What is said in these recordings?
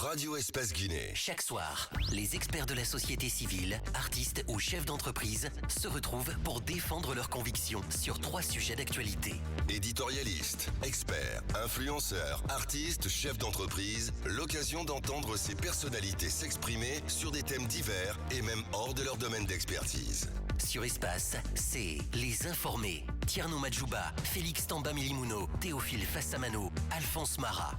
Radio Espace Guinée. Chaque soir, les experts de la société civile, artistes ou chefs d'entreprise se retrouvent pour défendre leurs convictions sur 3 sujets d'actualité. Éditorialistes, experts, influenceurs, artistes, chefs d'entreprise, l'occasion d'entendre ces personnalités s'exprimer sur des thèmes divers et même hors de leur domaine d'expertise. Sur Espace, c'est Les Informés. Tierno Madjouba, Félix Tamba Milimouno, Théophile Fassamano, Alphonse Mara.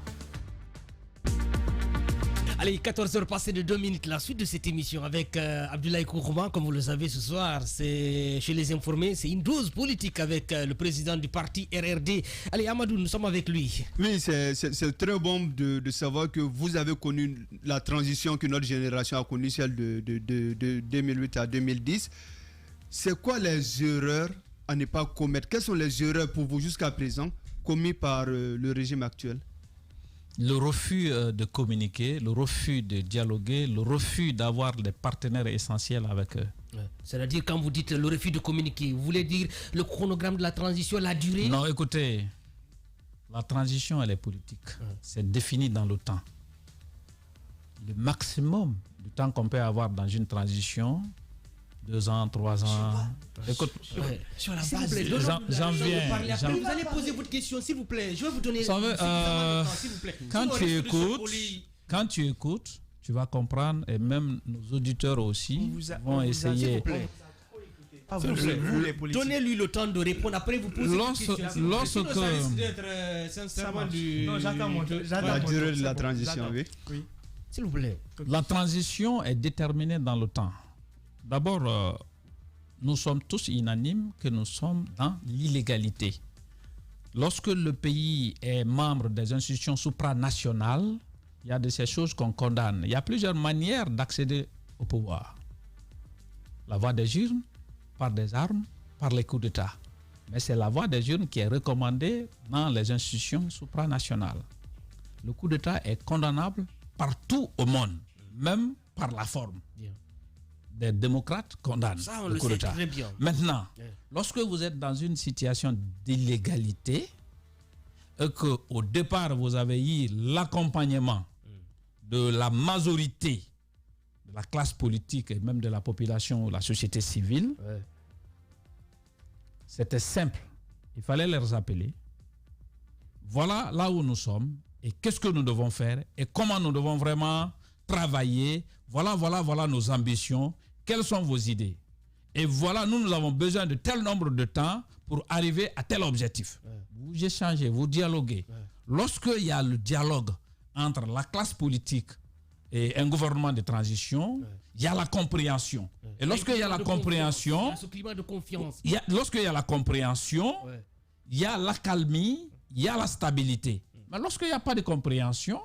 Allez, 14h passées de 2 minutes, la suite de cette émission avec Abdoulaye Kourouma, comme vous le savez ce soir, c'est chez Les Informés, c'est une dose politique avec le président du parti RRD. Allez, Amadou, nous sommes avec lui. Oui, c'est très bon de savoir que vous avez connu la transition que notre génération a connue, celle de 2008 à 2010. C'est quoi les erreurs à ne pas commettre? Quelles sont les erreurs pour vous jusqu'à présent commises par le régime actuel? Le refus de communiquer, le refus de dialoguer, le refus d'avoir des partenaires essentiels avec eux. C'est-à-dire, quand vous dites le refus de communiquer, vous voulez dire le chronogramme de la transition, la durée? Non, écoutez, la transition, elle est politique. C'est défini dans le temps. Le maximum du temps qu'on peut avoir dans une transition, 2 ans, 3 ans. Écoute, sur la base, j'en viens. Vous allez poser votre question, s'il vous plaît. Je vais vous donner s'il vous plaît. Quand tu écoutes, tu vas comprendre, et même nos auditeurs aussi vont essayer. Donnez-lui le temps de répondre. Après, vous posez une question. Lorsque ça risque d'être sincèrement la durée de la transition, oui. S'il vous plaît. La transition est déterminée dans le temps. D'abord, nous sommes tous unanimes que nous sommes dans l'illégalité. Lorsque le pays est membre des institutions supranationales, il y a de ces choses qu'on condamne. Il y a plusieurs manières d'accéder au pouvoir. La voie des urnes, par des armes, par les coups d'État. Mais c'est la voie des urnes qui est recommandée dans les institutions supranationales. Le coup d'État est condamnable partout au monde, même par la forme. Des démocrates condamnent le coup d'État. Maintenant, lorsque vous êtes dans une situation d'illégalité et qu'au départ vous avez eu l'accompagnement de la majorité de la classe politique et même de la population ou la société civile, c'était simple. Il fallait les appeler. Voilà là où nous sommes et qu'est-ce que nous devons faire et comment nous devons vraiment travailler. Voilà nos ambitions. Quelles sont vos idées? Et voilà, nous avons besoin de tel nombre de temps pour arriver à tel objectif. Vous échangez, vous dialoguez. Lorsqu'il y a le dialogue entre la classe politique et un gouvernement de transition, il y a la compréhension. Et lorsqu'il y a la compréhension, ce climat de confiance. Lorsqu'il y a la compréhension, il y a l'accalmie, il y a la stabilité. Mais lorsqu'il n'y a pas de compréhension,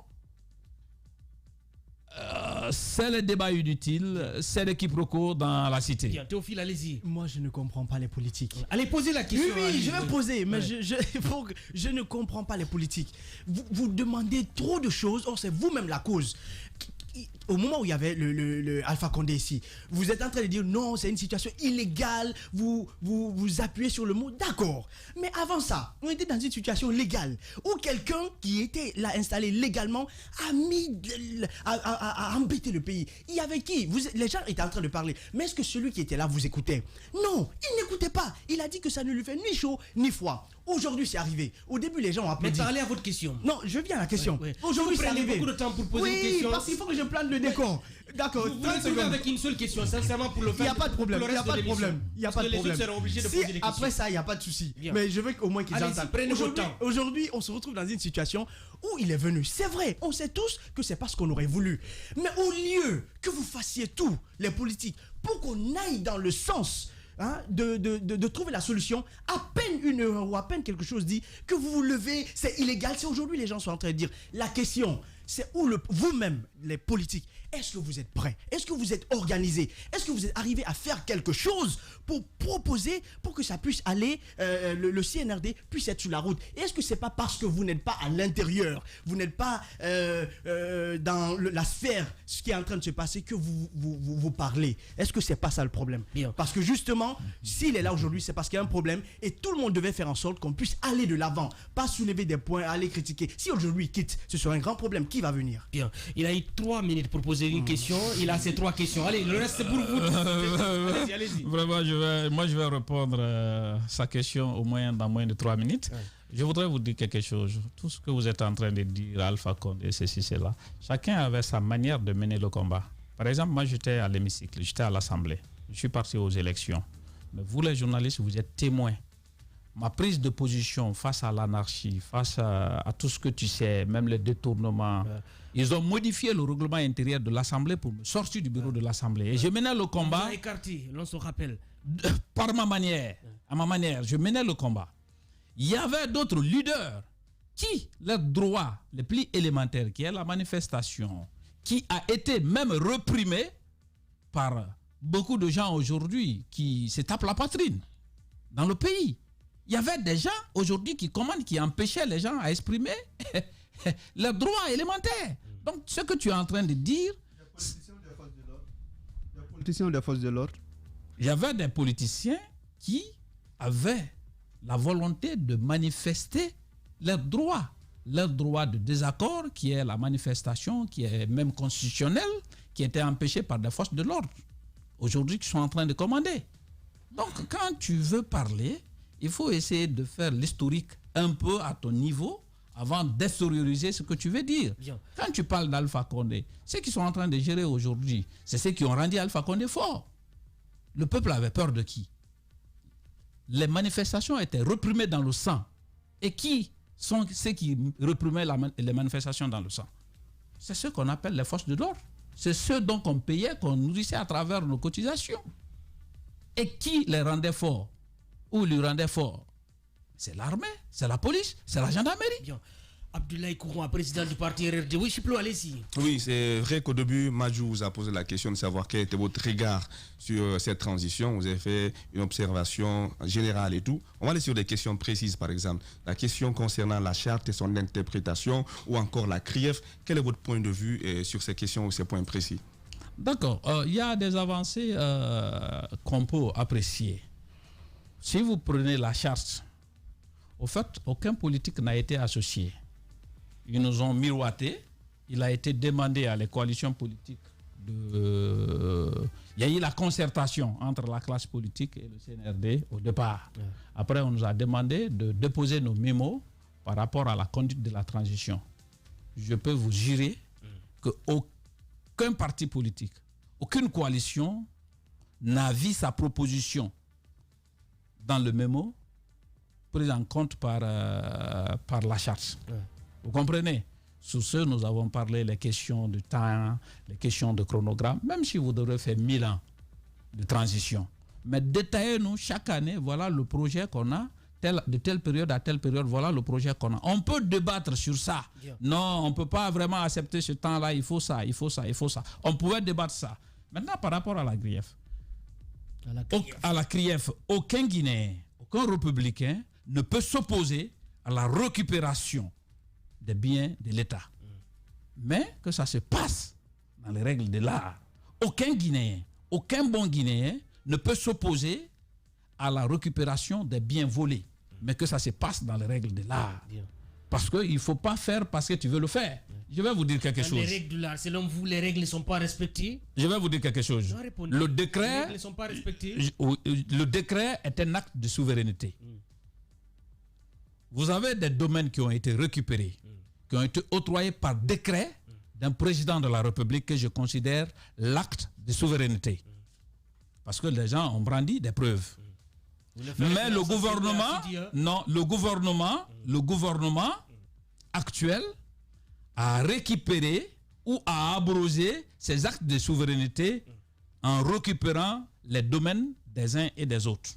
c'est le débat inutile, c'est le quiproquo dans la cité. Bien, Théophile, allez-y. Moi, je ne comprends pas les politiques. Allez, posez la question. Oui, je vais poser, mais je ne comprends pas les politiques. Vous demandez trop de choses, or c'est vous-même la cause. Au moment où il y avait le Alpha Condé ici, vous êtes en train de dire non, c'est une situation illégale, vous appuyez sur le mot, d'accord. Mais avant ça, on était dans une situation légale où quelqu'un qui était là installé légalement a embêté le pays. Il y avait qui? Les gens étaient en train de parler, mais est-ce que celui qui était là vous écoutait? Non, il n'écoutait pas. Il a dit que ça ne lui fait ni chaud ni froid. Aujourd'hui, c'est arrivé. Au début, les gens ont applaudi. Mais parlez à votre question. Non, je viens à la question. Aujourd'hui, c'est arrivé. Beaucoup de temps pour poser une question. Oui, parce qu'il faut que je plane le décor. D'accord. Vous voulez avec une seule question, sincèrement, pour le faire. Il n'y a pas de problème. Il n'y a pas de problème. Il n'y a pas de problème. seront obligés de poser des questions. Après ça, il n'y a pas de souci. Mais je veux qu'au moins qu'ils entendent. Prenez votre temps. Aujourd'hui, on se retrouve dans une situation où il est venu. C'est vrai, on sait tous que c'est pas ce qu'on aurait voulu. Mais au lieu que vous fassiez tout, les politiques, pour qu'on aille dans le sens de trouver la solution, à peine une heure ou à peine quelque chose dit que vous vous levez, c'est illégal. C'est aujourd'hui les gens sont en train de dire la question, c'est où vous-même, les politiques, est-ce que vous êtes prêts? Est-ce que vous êtes organisés? Est-ce que vous êtes arrivés à faire quelque chose pour proposer, pour que ça puisse aller, le CNRD puisse être sur la route? Et est-ce que c'est pas parce que vous n'êtes pas à l'intérieur, vous n'êtes pas dans la sphère, ce qui est en train de se passer, que vous parlez? Est-ce que c'est pas ça le problème? Bien. Parce que justement, s'il est là aujourd'hui, c'est parce qu'il y a un problème et tout le monde devait faire en sorte qu'on puisse aller de l'avant, pas soulever des points, aller critiquer. Si aujourd'hui il quitte, ce sera un grand problème. Qui va venir? Bien. Il a eu 3 minutes pour poser une question. Il a ses 3 questions. Allez, le reste c'est pour vous. Allez-y. Vraiment, je vais répondre à sa question dans moins de 3 minutes. Ouais. Je voudrais vous dire quelque chose. Tout ce que vous êtes en train de dire, Alpha Condé, ceci, cela, chacun avait sa manière de mener le combat. Par exemple, moi, j'étais à l'hémicycle, j'étais à l'Assemblée. Je suis parti aux élections. Mais vous, les journalistes, vous êtes témoins. Ma prise de position face à l'anarchie, face à tout ce que tu sais, même les détournements, ils ont modifié le règlement intérieur de l'Assemblée pour me sortir du bureau de l'Assemblée. Et je menais le combat. On vous a écarté, l'on se rappelle. Par ma manière, à ma manière, je menais le combat. Il y avait d'autres leaders qui, leur droit le plus élémentaire, qui est la manifestation, qui a été même reprimé par beaucoup de gens aujourd'hui qui se tapent la poitrine dans le pays. Il y avait des gens aujourd'hui qui commandent, qui empêchaient les gens à exprimer leurs droits élémentaires. Donc, ce que tu es en train de dire... Les politiciens des forces de l'ordre. Il y avait des politiciens qui avaient la volonté de manifester leurs droits de désaccord, qui est la manifestation, qui est même constitutionnelle, qui était empêchée par des forces de l'ordre, aujourd'hui qui sont en train de commander. Donc, quand tu veux parler, il faut essayer de faire l'historique un peu à ton niveau avant d'extérioriser ce que tu veux dire. Bien. Quand tu parles d'Alpha Condé, ceux qui sont en train de gérer aujourd'hui, c'est ceux qui ont rendu Alpha Condé fort. Le peuple avait peur de qui? Les manifestations étaient réprimées dans le sang. Et qui sont ceux qui réprimaient les manifestations dans le sang? C'est ceux qu'on appelle les forces de l'ordre. C'est ceux dont on payait, qu'on nourrissait à travers nos cotisations. Et qui les rendait forts? Ou les rendait forts? C'est l'armée, c'est la police, c'est la gendarmerie. Bien. Abdoulaye Kourouma, président du parti RRD. Oui, Chiplo, allez-y. Oui, c'est vrai qu'au début, Majou vous a posé la question de savoir quel était votre regard sur cette transition. Vous avez fait une observation générale et tout. On va aller sur des questions précises, par exemple. La question concernant la charte et son interprétation, ou encore la CRIEF. Quel est votre point de vue sur ces questions ou ces points précis? D'accord. Il y a des avancées qu'on peut apprécier. Si vous prenez la charte, au fait, aucun politique n'a été associé. Ils nous ont miroité. Il a été demandé à les coalitions politiques il y a eu la concertation entre la classe politique et le CNRD au départ. Ouais. Après, on nous a demandé de déposer nos mémos par rapport à la conduite de la transition. Je peux vous jurer qu'aucun parti politique, aucune coalition n'a vu sa proposition dans le mémo prise en compte par la charte. Ouais. Vous comprenez? Sur ce, nous avons parlé les questions de temps, les questions de chronogramme, même si vous devrez faire 1000 ans de transition. Mais détaillez-nous chaque année, voilà le projet qu'on a, de telle période à telle période, voilà le projet qu'on a. On peut débattre sur ça. Bien. Non, on ne peut pas vraiment accepter ce temps-là, il faut ça, il faut ça, il faut ça. On pouvait débattre ça. Maintenant, par rapport à la CRIEF. À la CRIEF, aucun Guinéen, aucun républicain ne peut s'opposer à la récupération des biens de l'État. Mais que ça se passe dans les règles de l'art. Aucun Guinéen, aucun bon Guinéen ne peut s'opposer à la récupération des biens volés. Mais que ça se passe dans les règles de l'art. Parce qu'il ne faut pas faire parce que tu veux le faire. Je vais vous dire quelque chose. Les règles de l'art, selon vous, les règles ne sont pas respectées? Je vais vous dire quelque chose. Le décret, les règles ne sont pas respectées? Le décret est un acte de souveraineté. Vous avez des domaines qui ont été récupérés, qui ont été octroyés par décret d'un président de la République que je considère l'acte de souveraineté. Parce que les gens ont brandi des preuves. Mais le gouvernement, non, le gouvernement actuel a récupéré ou a abrogé ces actes de souveraineté en récupérant les domaines des uns et des autres.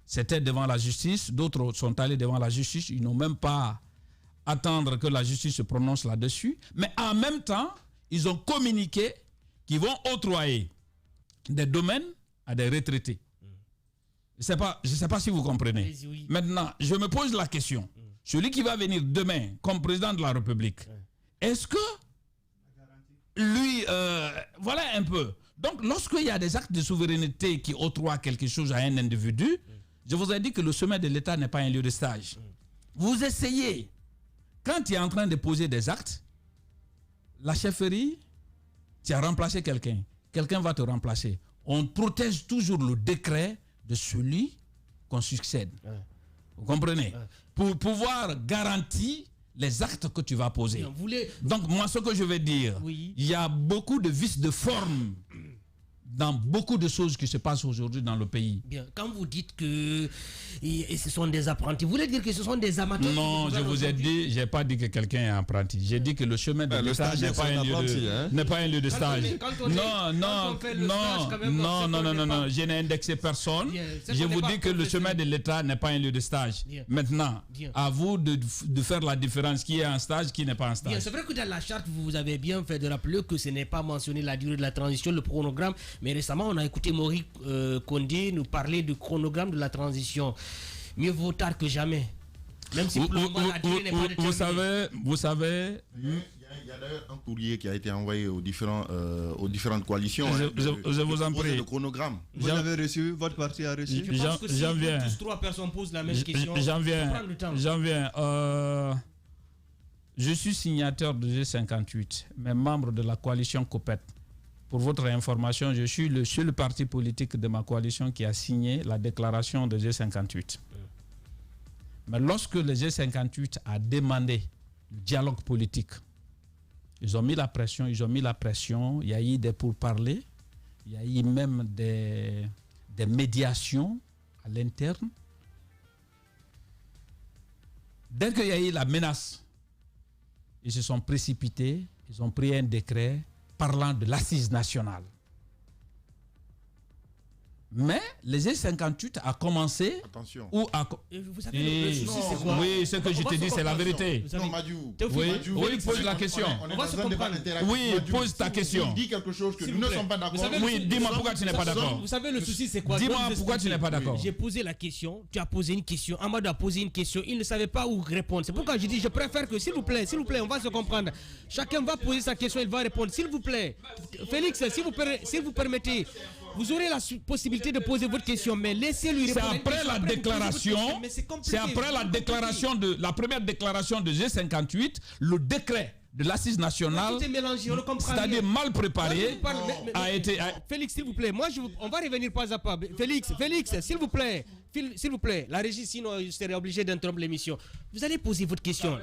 C'était devant la justice, d'autres sont allés devant la justice, ils n'ont même pas attendre que la justice se prononce là-dessus, mais en même temps, ils ont communiqué qu'ils vont octroyer des domaines à des retraités. Je ne sais pas si vous comprenez. Oui. Maintenant, je me pose la question. Celui qui va venir demain comme président de la République, est-ce que lui, voilà un peu. Donc, lorsqu'il y a des actes de souveraineté qui octroient quelque chose à un individu, je vous ai dit que le sommet de l'État n'est pas un lieu de stage. Vous essayez, quand il est en train de poser des actes, la chefferie Tu as remplacé quelqu'un. Quelqu'un va te remplacer. On protège toujours le décret de celui qu'on succède. Vous comprenez? Pour pouvoir garantir les actes que tu vas poser. Donc, moi, ce que je vais dire, il y a beaucoup de vices de forme dans beaucoup de choses qui se passent aujourd'hui dans le pays. Bien. Quand vous dites que ce sont des apprentis, vous voulez dire que ce sont des amateurs? Non, je vous ai dit, je n'ai pas dit que quelqu'un est apprenti. J'ai dit que le chemin de l'État n'est pas un lieu de stage. Non, je n'ai indexé personne. Je vous dis que le chemin de l'État n'est pas un lieu de stage. Maintenant, à vous de faire la différence qui est un stage, qui n'est pas un stage. C'est vrai que dans la charte, vous avez bien fait de rappeler que ce n'est pas mentionné la durée de la transition, le chronogramme. Mais récemment, on a écouté Mori Condé nous parler du chronogramme de la transition. Mieux vaut tard que jamais. Même si pour le moment, la durée n'est pas déterminée. Vous savez... Il y a d'ailleurs un courrier qui a été envoyé aux différentes coalitions. Je vous en prie. Le chronogramme. Vous avez reçu, votre parti a reçu. Je pense que si tous trois personnes posent la même question, j'en viens. Je suis signataire de G58, mais membre de la coalition COPET. Pour votre information, je suis le seul parti politique de ma coalition qui a signé la déclaration de G58. Mais lorsque le G58 a demandé le dialogue politique, ils ont mis la pression, il y a eu des pourparlers, il y a eu même des médiations à l'interne. Dès qu'il y a eu la menace, ils se sont précipités, ils ont pris un décret parlant de l'assise nationale. Mais le G58 a commencé... Attention. Vous savez, le souci, c'est quoi? Oui, ce que je te dis, c'est la vérité. Non, Madiou. Oui, pose la question. On va se comprendre. Oui, pose ta question. Dis quelque chose que nous ne sommes pas d'accord. Oui, dis-moi pourquoi tu n'es pas d'accord. Vous savez, le souci, c'est quoi? Dis-moi pourquoi tu n'es pas d'accord. J'ai posé la question, tu as posé une question, Amadou a posé une question, il ne savait pas où répondre. C'est pourquoi je dis, je préfère que, s'il vous plaît, on va se comprendre. Chacun va poser sa question, il va répondre. S'il vous plaît, Félix, si vous permettez, vous aurez la possibilité de poser votre question, mais laissez-lui répondre. C'est après la déclaration, la première déclaration de G58, le décret de l'assise nationale, c'est-à-dire mal préparé, a été... Félix, s'il vous plaît, on va revenir pas à pas. Félix, s'il vous plaît, la régie, sinon je serai obligé d'interrompre l'émission. Vous allez poser votre question.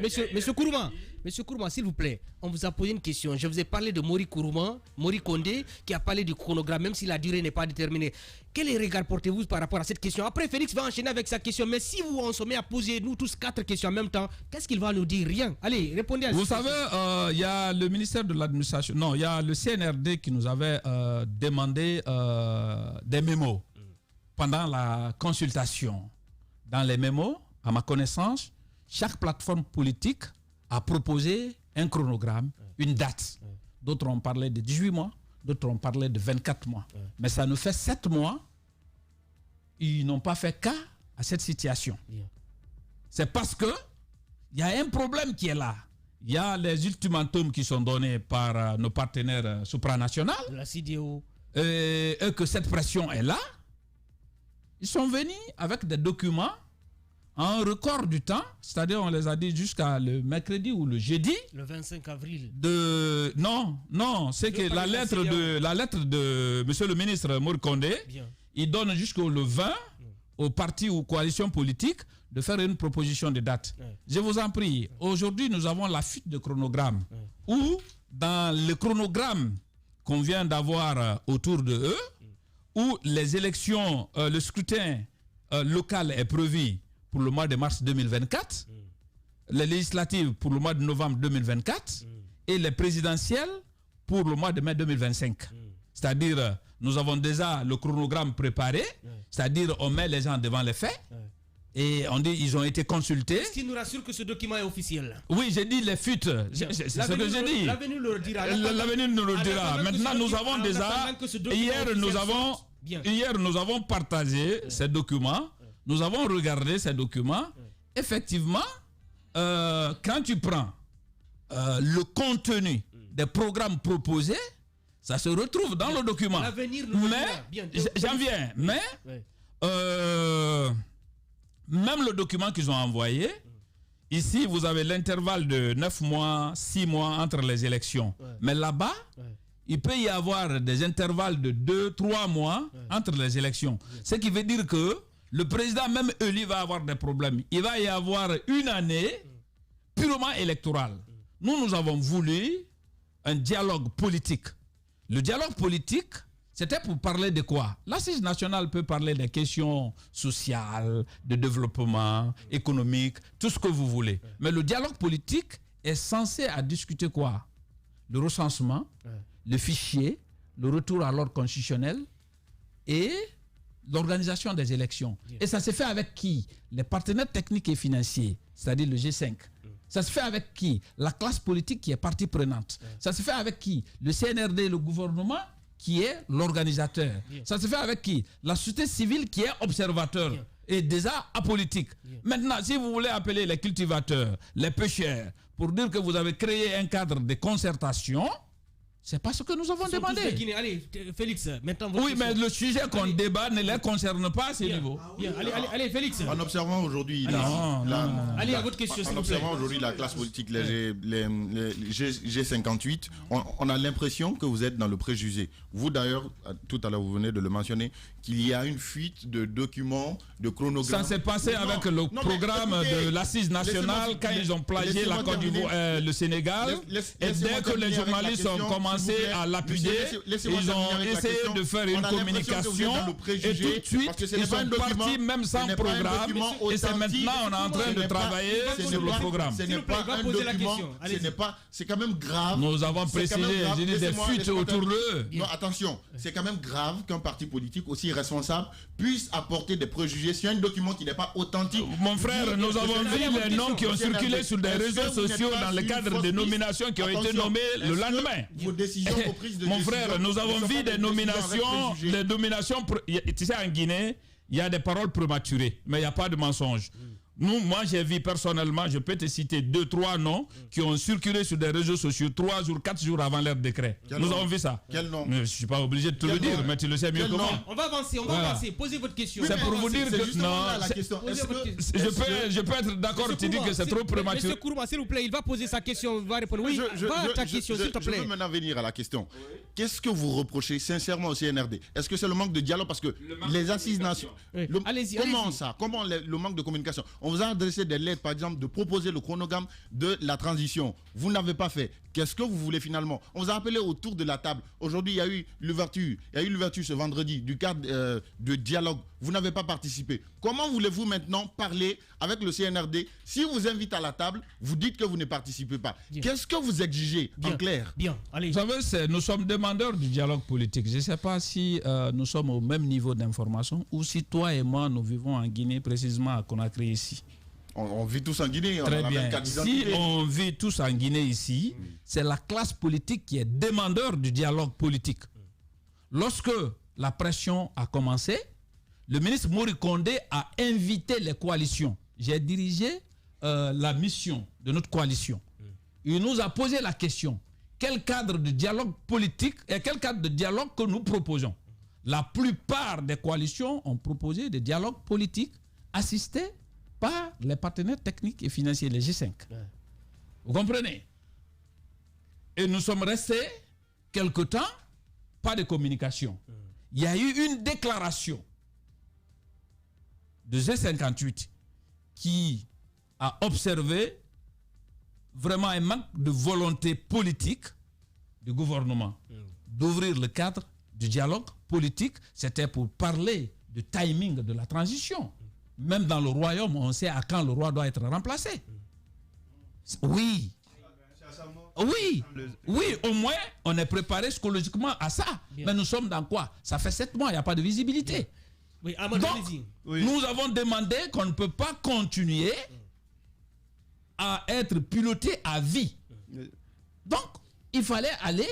Monsieur Kourouma, s'il vous plaît, on vous a posé une question. Je vous ai parlé de Mori Condé, qui a parlé du chronogramme, même si la durée n'est pas déterminée. Quel regard portez-vous par rapport à cette question? Après, Félix va enchaîner avec sa question, mais si on se met à poser, nous tous 4 questions en même temps, qu'est-ce qu'il va nous dire? Rien. Allez, répondez à ça. Vous savez, il y a le ministère de l'administration, non, il y a le CNRD qui nous avait demandé des mémos pendant la consultation. Dans les mémos, à ma connaissance, chaque plateforme politique a proposé un chronogramme, une date. D'autres ont parlé de 18 mois, d'autres ont parlé de 24 mois. Mais ça nous fait 7 mois. Ils n'ont pas fait cas à cette situation. C'est parce que il y a un problème qui est là. Il y a les ultimatums qui sont donnés par nos partenaires supranationaux. La CEDEAO. Et que cette pression est là. Ils sont venus avec des documents en record du temps, c'est-à-dire on les a dit jusqu'à le mercredi ou le jeudi. Le 25 avril. Non, c'est que la lettre de monsieur le ministre Mori Condé, il donne jusqu'au le 20 aux partis ou coalitions politiques de faire une proposition de date. Je vous en prie, aujourd'hui nous avons la fuite de chronogramme où dans le chronogramme qu'on vient d'avoir autour de eux, où les élections, le scrutin local est prévu pour le mois de mars 2024, les législatives pour le mois de novembre 2024 et les présidentielles pour le mois de mai 2025. C'est-à-dire, nous avons déjà le chronogramme préparé, c'est-à-dire on met les gens devant les faits et on dit ils ont été consultés. Est-ce qu'il nous rassure que ce document est officiel? Oui, j'ai dit les fuites, c'est ce que j'ai dit. L'avenir nous le dira. L'avenir nous le dira. Maintenant, nous avons déjà... Hier, nous avons partagé ces documents. Nous avons regardé ces documents. Effectivement, quand tu prends le contenu des programmes proposés, ça se retrouve dans le document. Mais, j'en viens, même le document qu'ils ont envoyé, Ici, vous avez l'intervalle de 9 mois, 6 mois entre les élections. Mais là-bas, il peut y avoir des intervalles de 2, 3 mois entre les élections. Ce qui veut dire que le président, même élu, va avoir des problèmes. Il va y avoir une année purement électorale. Nous avons voulu un dialogue politique. Le dialogue politique, c'était pour parler de quoi? L'Assise nationale peut parler des questions sociales, de développement, économique, tout ce que vous voulez. Mais le dialogue politique est censé à discuter quoi? Le recensement, le fichier, le retour à l'ordre constitutionnel et l'organisation des élections. Et ça se fait avec qui? Les partenaires techniques et financiers, c'est-à-dire le G5. Ça se fait avec qui? La classe politique qui est partie prenante. Ça se fait avec qui? Le CNRD, le gouvernement qui est l'organisateur. Ça se fait avec qui? La société civile qui est observateur et déjà apolitique. Maintenant, si vous voulez appeler les cultivateurs, les pêcheurs, pour dire que vous avez créé un cadre de concertation, c'est pas ce que nous avons demandé. Allez, Félix, maintenant... Oui, mais le sujet qu'on débat ne les concerne pas à ce niveau. Bien. Allez, Félix. En observant aujourd'hui allez, à votre question, en observant aujourd'hui la classe politique, les G58, on a l'impression que vous êtes dans le préjugé. Vous d'ailleurs, tout à l'heure, vous venez de le mentionner, qu'il y a une fuite de documents, de chronogrammes. Ça s'est passé avec le programme de l'Assise nationale quand ils ont plagié la Côte d'Ivoire, le Sénégal. Et dès que les journalistes ont commencé à l'appuyer, ils ont essayé de faire une communication et tout de suite, ils sont partis même sans programme. Et c'est maintenant on est en train de travailler sur le programme. Ce n'est pas un document, c'est quand même grave. Nous avons précisé, j'ai dit des fuites autour d'eux. Non, attention, c'est quand même grave qu'un parti politique aussi responsable puisse apporter des préjugés sur un document qui n'est pas authentique. Mon frère, nous avons vu les noms qui ont circulé sur des réseaux sociaux dans le cadre des nominations qui ont été nommées le lendemain. Mon frère, nous avons vu des nominations, tu sais, en Guinée, il y a des paroles prématurées, mais il n'y a pas de mensonges. Moi, j'ai vu personnellement, je peux te citer 2, 3 noms qui ont circulé sur des réseaux sociaux 3 jours, 4 jours avant leur décret. Nous avons vu ça. Quel nom? Je ne suis pas obligé de te le dire, mais tu le sais mieux que moi. On va avancer, Posez votre question. C'est pour vous dire que non. Je peux être d'accord, tu dis que c'est trop prématuré. Monsieur Kourouma, s'il vous plaît, il va poser sa question, il va répondre. Oui, ta question, s'il te plaît. Je veux maintenant venir à la question. Qu'est-ce que vous reprochez sincèrement au CNRD? Est-ce que c'est le manque de dialogue? Parce que les assises nationales. Comment ça? Comment le manque de communication? On vous a adressé des lettres, par exemple, de proposer le chronogramme de la transition. Vous n'avez pas fait. Qu'est-ce que vous voulez finalement? On vous a appelé autour de la table. Aujourd'hui, il y a eu l'ouverture. Il y a eu l'ouverture ce vendredi du cadre de dialogue. Vous n'avez pas participé. Comment voulez-vous maintenant parler avec le CNRD? Si vous invite à la table, vous dites que vous ne participez pas. Qu'est-ce que vous exigez en clair? Bien, allez. Vous savez, nous sommes demandeurs du dialogue politique. Je ne sais pas si nous sommes au même niveau d'information ou si toi et moi, nous vivons en Guinée, précisément à Conakry ici. On vit tous en Guinée. Très bien. Si on vit tous en Guinée ici, c'est la classe politique qui est demandeur du dialogue politique. Lorsque la pression a commencé, le ministre Mori Kondé a invité les coalitions. J'ai dirigé la mission de notre coalition. Il nous a posé la question, quel cadre de dialogue politique et quel cadre de dialogue que nous proposons? La plupart des coalitions ont proposé des dialogues politiques assistés par les partenaires techniques et financiers, les G5. Vous comprenez? Et nous sommes restés quelque temps, pas de communication. Il y a eu une déclaration de G58 qui a observé vraiment un manque de volonté politique du gouvernement d'ouvrir le cadre du dialogue politique. C'était pour parler du timing de la transition. Même dans le royaume, on sait à quand le roi doit être remplacé. Oui. Oui, au moins, on est préparé psychologiquement à ça. Bien. Mais nous sommes dans quoi? Ça fait 7 mois, il n'y a pas de visibilité. Oui, donc, nous avons demandé qu'on ne peut pas continuer à être piloté à vie. Donc, il fallait aller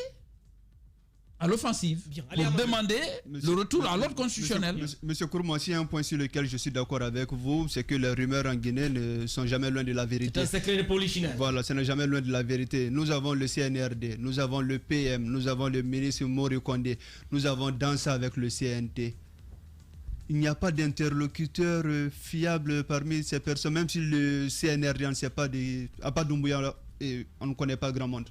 à l'offensive pour demander le retour à l'ordre constitutionnel. Monsieur Kourouma, il y a un point sur lequel je suis d'accord avec vous, c'est que les rumeurs en Guinée ne sont jamais loin de la vérité. C'est un secret de polichinelle. Voilà, ce n'est jamais loin de la vérité. Nous avons le CNRD, nous avons le PM, nous avons le ministre Mori Kondé, nous avons dansé avec le CNT. il n'y a pas d'interlocuteur fiable parmi ces personnes, même si le CNRD, on ne sait pas, à part Doumbouya, on ne connaît pas grand monde.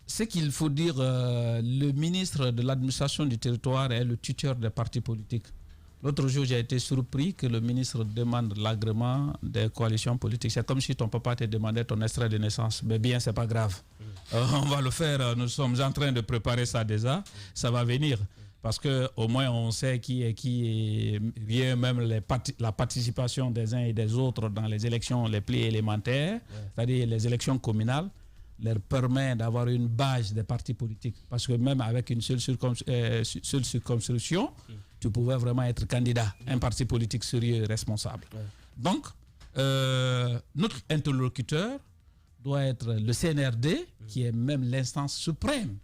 Ce qu'il faut dire, le ministre de l'administration du territoire est le tuteur des partis politiques. L'autre jour, j'ai été surpris que le ministre demande l'agrément des coalitions politiques. C'est comme si ton papa te demandait ton extrait de naissance. Mais bien, c'est pas grave. On va le faire. Nous sommes en train de préparer ça déjà. Ça va venir. Parce qu'au moins, on sait qui est qui. Bien même la participation des uns et des autres dans les élections les plus élémentaires, c'est-à-dire les élections communales, leur permet d'avoir une base des partis politiques. Parce que même avec une seule circonscription, tu pouvais vraiment être candidat, un parti politique sérieux et responsable. Donc, notre interlocuteur doit être le CNRD, qui est même l'instance suprême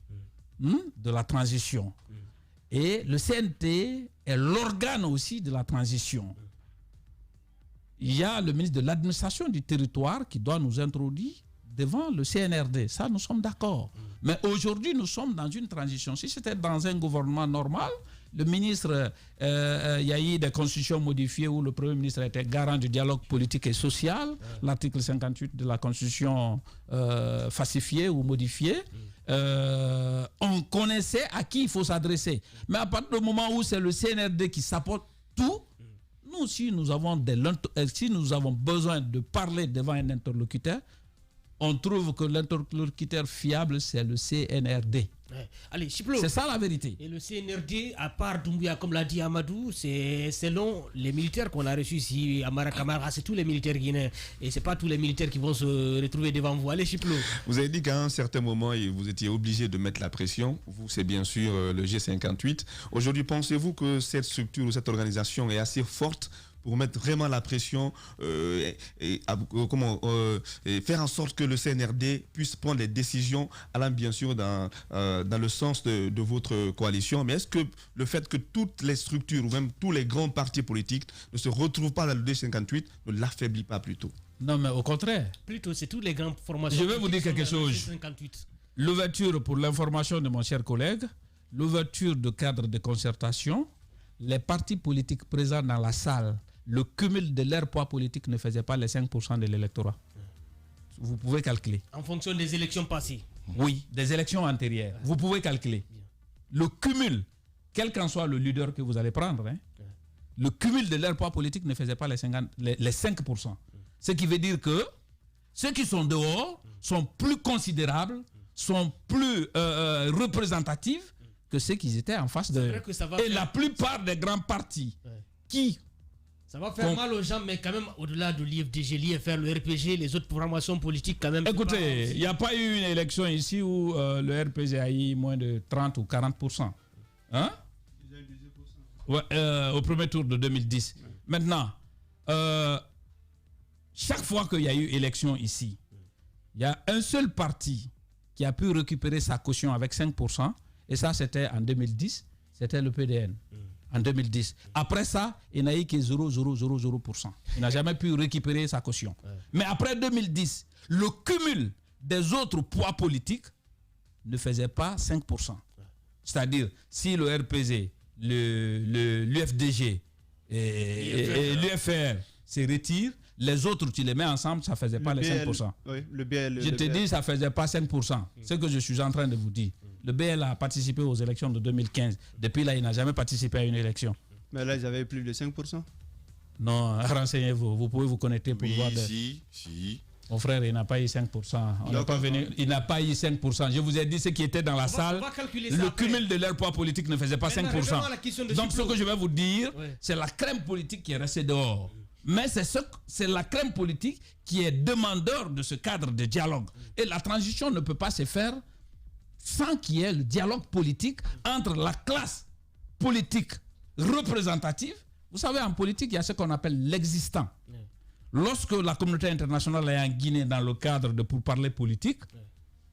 de la transition. Et le CNT est l'organe aussi de la transition. Il y a le ministre de l'administration du territoire qui doit nous introduire devant le CNRD. Ça, nous sommes d'accord. Mais aujourd'hui, nous sommes dans une transition. Si c'était dans un gouvernement normal, le ministre, il y a eu des constitutions modifiées où le Premier ministre était garant du dialogue politique et social, l'article 58 de la Constitution falsifiée ou modifiée. On connaissait à qui il faut s'adresser. Mais à partir du moment où c'est le CNRD qui s'apporte tout, nous, si nous avons besoin de parler devant un interlocuteur, on trouve que l'interlocuteur fiable, c'est le CNRD. Allez, Chiplo. C'est ça la vérité. Et le CNRD, à part Doumbouya, comme l'a dit Amadou, c'est selon les militaires qu'on a reçus ici à Marakamara, c'est tous les militaires guinéens. Et ce n'est pas tous les militaires qui vont se retrouver devant vous. Allez, Chiplo. Vous avez dit qu'à un certain moment, vous étiez obligé de mettre la pression. Vous, c'est bien sûr le G58. Aujourd'hui, pensez-vous que cette structure ou cette organisation est assez forte pour mettre vraiment la pression et faire en sorte que le CNRD puisse prendre les décisions allant bien sûr dans le sens de votre coalition. Mais est-ce que le fait que toutes les structures ou même tous les grands partis politiques ne se retrouvent pas dans le D58 ne l'affaiblit pas plutôt? Non, mais au contraire. Plutôt, c'est toutes les grandes formations. Je vais vous dire quelque chose. L'ouverture, pour l'information de mon cher collègue, l'ouverture de cadres de concertation, les partis politiques présents dans la salle, le cumul de leur poids politique ne faisait pas les 5% de l'électorat. Vous pouvez calculer. En fonction des élections passées. Oui, des élections antérieures. Vous pouvez calculer. Le cumul, quel qu'en soit le leader que vous allez prendre, le cumul de leur poids politique ne faisait pas les 5%. Ce qui veut dire que ceux qui sont dehors sont plus considérables, sont plus représentatifs que ceux qui étaient en face de... Et la plupart des grands partis qui... Ça va faire mal aux gens, mais quand même, au-delà de l'IFDG, l'IFR, le RPG, les autres programmations politiques, quand même... Écoutez, il n'y a pas eu une élection ici où le RPG a eu moins de 30 ou 40%. Hein? Au premier tour de 2010. Maintenant, chaque fois qu'il y a eu élection ici, il y a un seul parti qui a pu récupérer sa caution avec 5%, et ça, c'était en 2010, c'était le PDN. En 2010. Après ça, il n'a eu que 0,000%. Il n'a jamais pu récupérer sa caution. Mais après 2010, le cumul des autres poids politiques ne faisait pas 5%. C'est-à-dire, si le RPG, l'UFDG et l'UFR se retirent, les autres, tu les mets ensemble, ça ne faisait pas les 5%. Oui, le BL, je te dis, ça ne faisait pas 5%. Ce que je suis en train de vous dire. Le BL a participé aux élections de 2015. Depuis là, il n'a jamais participé à une élection. Mais là, ils avaient plus de 5%. Non, renseignez-vous. Vous pouvez vous connecter pour voir. Si. Mon frère, il n'a pas eu 5%. Il n'a pas eu 5%. Je vous ai dit ce qui était dans la salle. Le cumul de leur poids politique ne faisait pas 5%. Donc, ce que je vais vous dire, c'est la crème politique qui est restée dehors. Mais c'est la crème politique qui est demandeur de ce cadre de dialogue. Et la transition ne peut pas se faire sans qu'il y ait le dialogue politique entre la classe politique représentative. Vous savez, en politique, il y a ce qu'on appelle l'existant. Lorsque la communauté internationale est en Guinée dans le cadre de pourparlers politiques,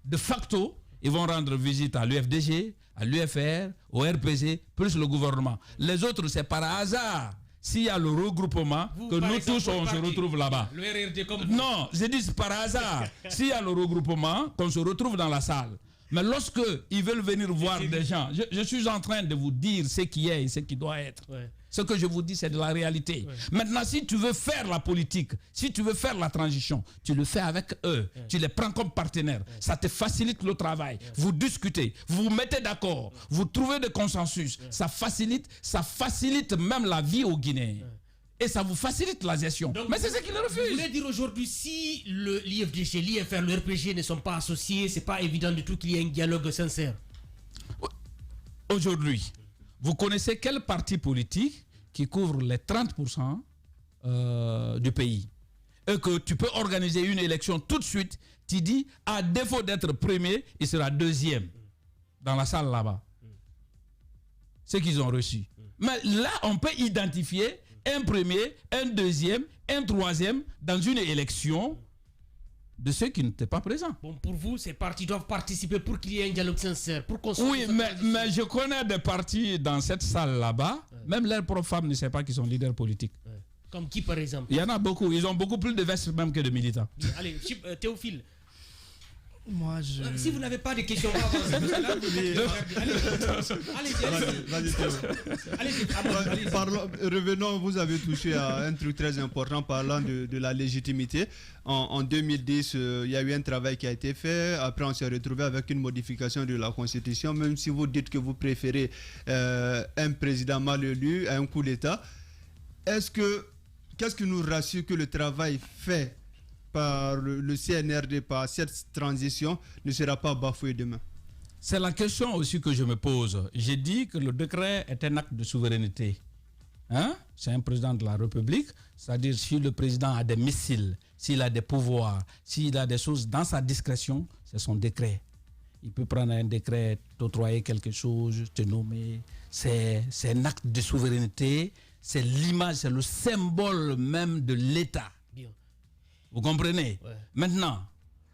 de facto, ils vont rendre visite à l'UFDG, à l'UFR, au RPG, plus le gouvernement. Les autres, c'est par hasard. S'il y a le regroupement, que nous tous, on se retrouve là-bas. Le RRD comme... Non, je dis par hasard. S'il y a le regroupement, qu'on se retrouve dans la salle. Mais lorsque ils veulent venir voir des gens, je suis en train de vous dire ce qui est et ce qui doit être. Ouais. Ce que je vous dis, c'est de la réalité. Ouais. Maintenant, si tu veux faire la politique, si tu veux faire la transition, tu le fais avec eux. Ouais. Tu les prends comme partenaires. Ouais. Ça te facilite le travail. Ouais. Vous discutez, vous vous mettez d'accord, ouais. Vous trouvez des consensus. Ouais. Ça facilite même la vie aux Guinéens. Ouais. Et ça vous facilite la gestion. Donc, mais c'est ce qu'ils refusent. Vous voulez dire aujourd'hui, si l'IFDG, l'IFR, le RPG ne sont pas associés, c'est pas évident du tout qu'il y ait un dialogue sincère. Aujourd'hui, vous connaissez quel parti politique qui couvre les 30% du pays et que tu peux organiser une élection tout de suite, tu dis, à défaut d'être premier, il sera deuxième dans la salle là-bas. Ce qu'ils ont reçu. Mais là, on peut identifier un premier, un deuxième, un troisième dans une élection de ceux qui n'étaient pas présents. Bon, pour vous, ces partis doivent participer pour qu'il y ait un dialogue sincère. Pour oui, mais je connais des partis dans cette salle là-bas, même leurs propres femmes ne savent pas qu'ils sont leaders politiques. Ouais. Comme qui, par exemple? Il y en a beaucoup. Ils ont beaucoup plus de vestes même que de militants. Allez, Théophile. Moi, si vous n'avez pas de questions, allez-y. Revenons, vous avez touché à un truc très important parlant de la légitimité. En 2010, il y a eu un travail qui a été fait. Après, on s'est retrouvé avec une modification de la Constitution. Même si vous dites que vous préférez un président mal élu à un coup d'État, qu'est-ce qui nous rassure que le travail fait par le CNRD, par cette transition, ne sera pas bafoué demain? C'est la question aussi que je me pose. J'ai dit que le décret est un acte de souveraineté. Hein? C'est un président de la République, c'est-à-dire si le président a des missiles, s'il a des pouvoirs, s'il a des choses dans sa discrétion, c'est son décret. Il peut prendre un décret, t'octroyer quelque chose, te nommer. C'est un acte de souveraineté, c'est l'image, c'est le symbole même de l'État. Vous comprenez? Ouais. Maintenant,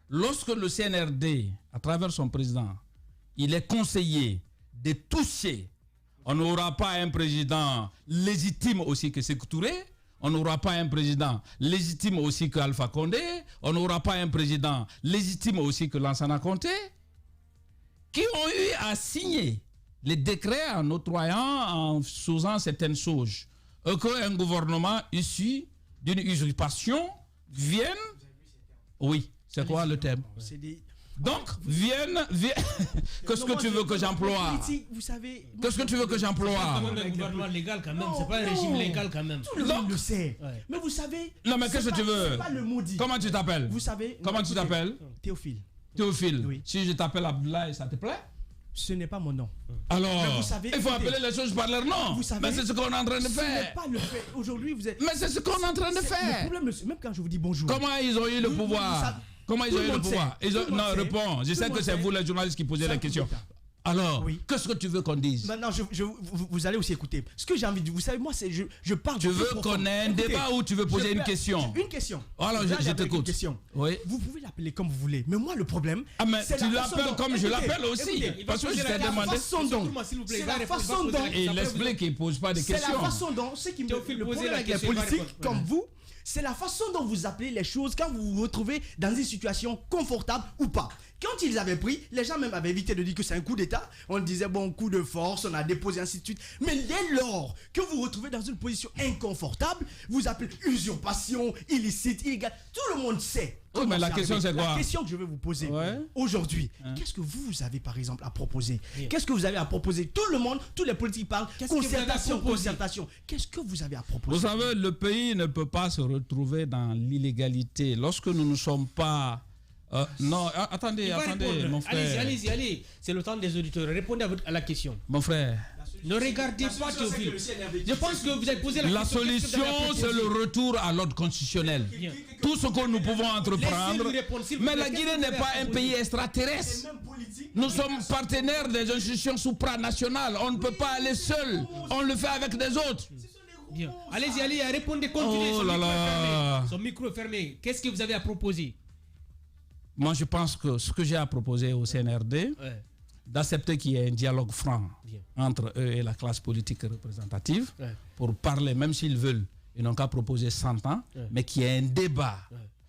lorsque le CNRD, à travers son président, il est conseillé de toucher, on n'aura pas un président légitime aussi que Sékou Touré, on n'aura pas un président légitime aussi que Alpha Condé, on n'aura pas un président légitime aussi que Lansana Conté, qui ont eu à signer les décrets en octroyant, en faisant certaines choses, qu'un gouvernement issu d'une usurpation viennent, oui, c'est quoi le thème? Donc, viennent, qu'est-ce que tu veux que j'emploie? Vous savez... Qu'est-ce que tu veux que j'emploie? C'est pas un gouvernement légal quand même, c'est pas un régime légal quand même. Tout le monde le sait. Ouais. Mais vous savez... Non, mais qu'est-ce que tu veux? C'est pas le maudit. Comment tu t'appelles? Vous savez... Comment tu t'appelles? Théophile. Théophile. Oui. Si je t'appelle Abdoulaye, ça te plaît? Ce n'est pas mon nom. Alors, vous savez, il faut appeler les choses par leur nom. Vous savez, mais c'est ce qu'on est en train de faire. Ce n'est pas le fait. Aujourd'hui, vous êtes... Mais c'est ce qu'on est en train de faire. Le problème, même quand je vous dis bonjour. Comment ils ont eu le pouvoir? Comment ils ont eu le pouvoir? Non, réponds. Je sais que c'est vous les journalistes qui posez la question. Alors, qu'est-ce que tu veux qu'on dise? Maintenant, vous allez aussi écouter. Ce que j'ai envie de dire, vous savez, moi, c'est je parle. Tu veux qu'on ait un débat ou tu veux poser une question? Une question. Alors, je t'écoute. Oui. Vous pouvez l'appeler comme vous voulez. Mais moi, le problème. Ah, mais tu l'appelles comme je l'appelle aussi. Parce que je t'ai demandé. C'est la façon dont. Et il explique qu'il ne pose pas de questions. C'est la façon dont. Ce qui me fait le problème avec les politiques comme vous, c'est la façon dont vous appelez les choses quand vous vous retrouvez dans une situation confortable ou pas. Quand ils avaient pris, les gens même avaient évité de dire que c'est un coup d'État. On disait, bon, coup de force, on a déposé, ainsi de suite. Mais dès lors que vous vous retrouvez dans une position inconfortable, vous appelez usurpation, illicite, illégal. Tout le monde sait. Oui, mais la question, c'est quoi? La question que je vais vous poser aujourd'hui, qu'est-ce que vous avez, par exemple, à proposer? Qu'est-ce que vous avez à proposer? Tout le monde, tous les politiques parlent concertation, concertation. Qu'est-ce que vous avez à proposer? Vous savez, le pays ne peut pas se retrouver dans l'illégalité lorsque nous ne sommes pas... non, attendez, mon frère. Allez, c'est le temps des auditeurs. Répondez à la question. Mon frère. Ne regardez pas Théophile. Je pense que vous avez posé la question. La solution, c'est le retour à l'ordre constitutionnel. Bien. Tout ce que nous pouvons entreprendre. Mais la Guinée n'est pas un pays extraterrestre. Nous sommes partenaires des institutions supranationales. On ne peut pas aller seul. On le fait avec des autres. Bien. Allez, répondez, continuez. Oh là là. Son micro est fermé. Qu'est-ce que vous avez à proposer? Moi, je pense que ce que j'ai à proposer au CNRD, d'accepter qu'il y ait un dialogue franc entre eux et la classe politique représentative pour parler, même s'ils veulent, ils n'ont qu'à proposer 100 ans, mais qu'il y ait un débat